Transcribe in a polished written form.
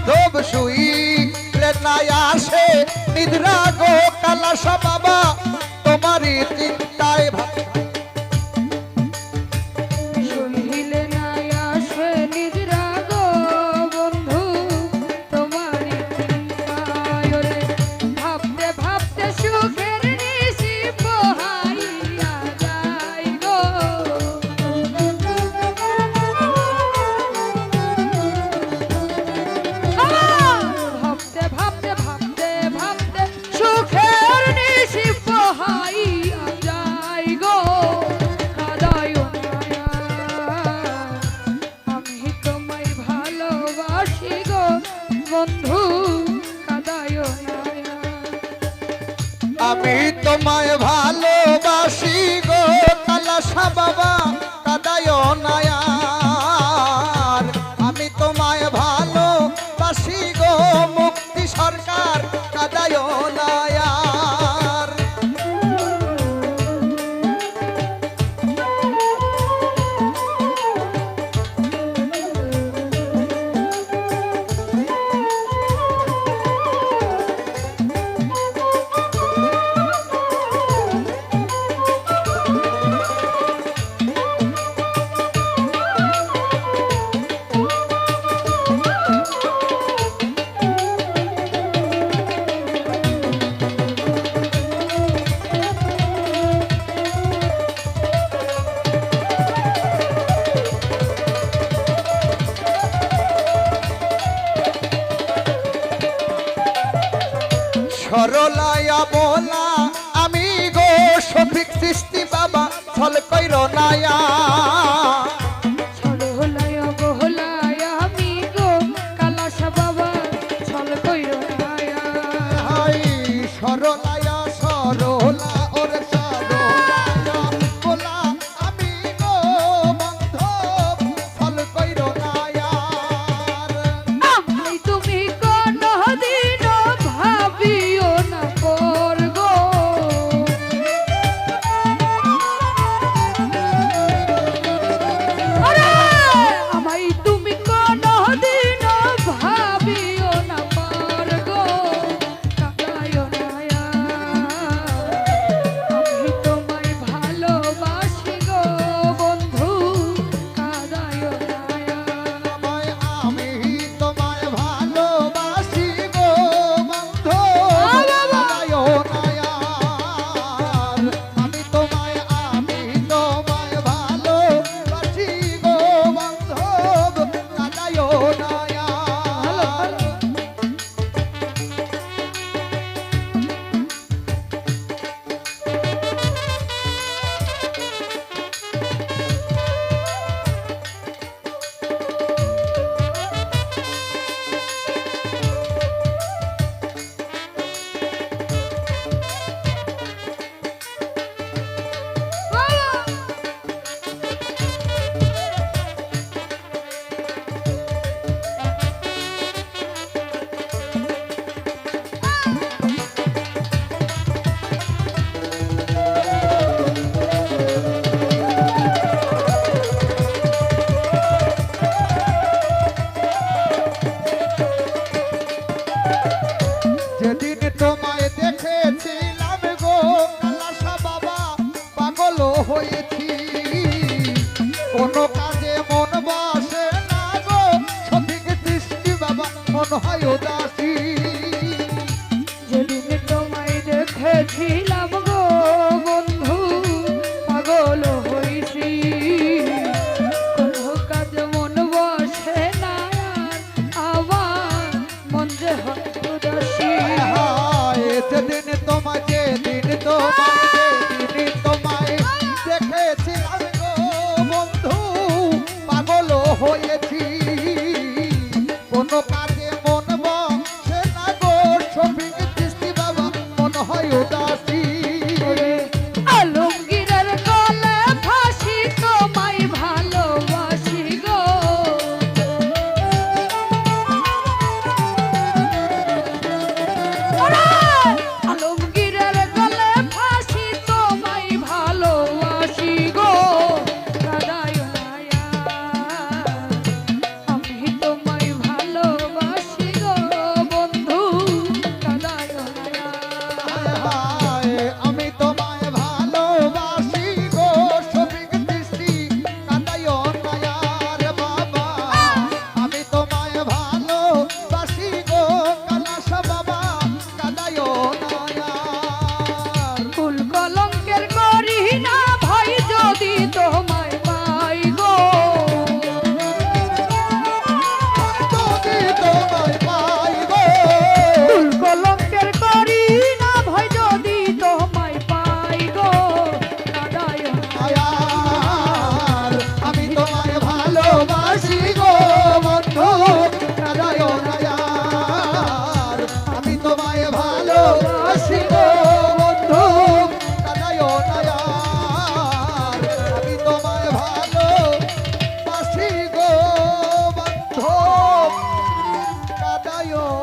বান্ধব শুইলে নাই আসে নিদ্রা গো কালাসা বাবা তোমারই চিন্তায় শুইলে নাই আসে নিদ্রা গো বন্ধু তোমারই চিন্তায় রে ভাবতে ভাবতে সুখের নিশি পোহাইয়া যায় গো ভাবতে ভাবতে ভাবতে ভাবতে সুখের নিশি পোহাইয়া যায় গো কাদায় মায়া আমি তোমায় ভালোবাসি গো বন্ধু কাদায় মায়া আমি তোমায় ভালোবাসি গো কালাসা বাবা কাদায় নায়ার আমি তোমায় ভালোবাসি গো মুক্তি সরকার কাদায় নায়ার সরলায়া বলা আমি গো শফিক সৃষ্টি বাবা ফল কইর নায়া ছলহলায় বহলায় আমি গো কালাসা বাবা ছল কইর মায়া হাই সরলায়া সরলা ওরে সরলায়া বলা আমি গো বান্ধব ফল কইর নায়া আমায় তুমি কোনদিন ভাবিও না পর গো আরে আমায় তুমি কোনদিন ভাবিও না পর গো কাদায় মায়া আমি তোমায় ভালোবাসি গো বন্ধু কাদায় মায়া আমি তোমায় ভালোবাসি গো বন্ধু কাদায় নায়ার আমি তোমায় ভালোবাসি গো বান্ধব কাদায় নায়ার যেদিন তোমায় দেখেছিলাম গো কালাসা বাবা পাগল হয়েছি কোনো কাজে মন বসে না গো সঠিক দৃষ্টি বাবা মন হয় উদাসী যেদিন তোমায় দেখেছিলাম গো বন্ধু পাগল হইছি কোনো কাজ মন বসে না আমার মন যে হয় উদাসী যেদিন তোমায় দেখেছিলাম গো বন্ধু পাগল হয়েছি কোনো কাজে মন বসে না গো সঠিক দৃষ্টি বাবা মন হয় উদাসী আলমগীরের গলে ফাঁসি তোমায় ভালোবাসি গো আলমগীরের গলে ফাঁসি তোমায় ভালোবাসি গো কাদায় মায়া আমি তোমায় ভালোবাসি নয়ন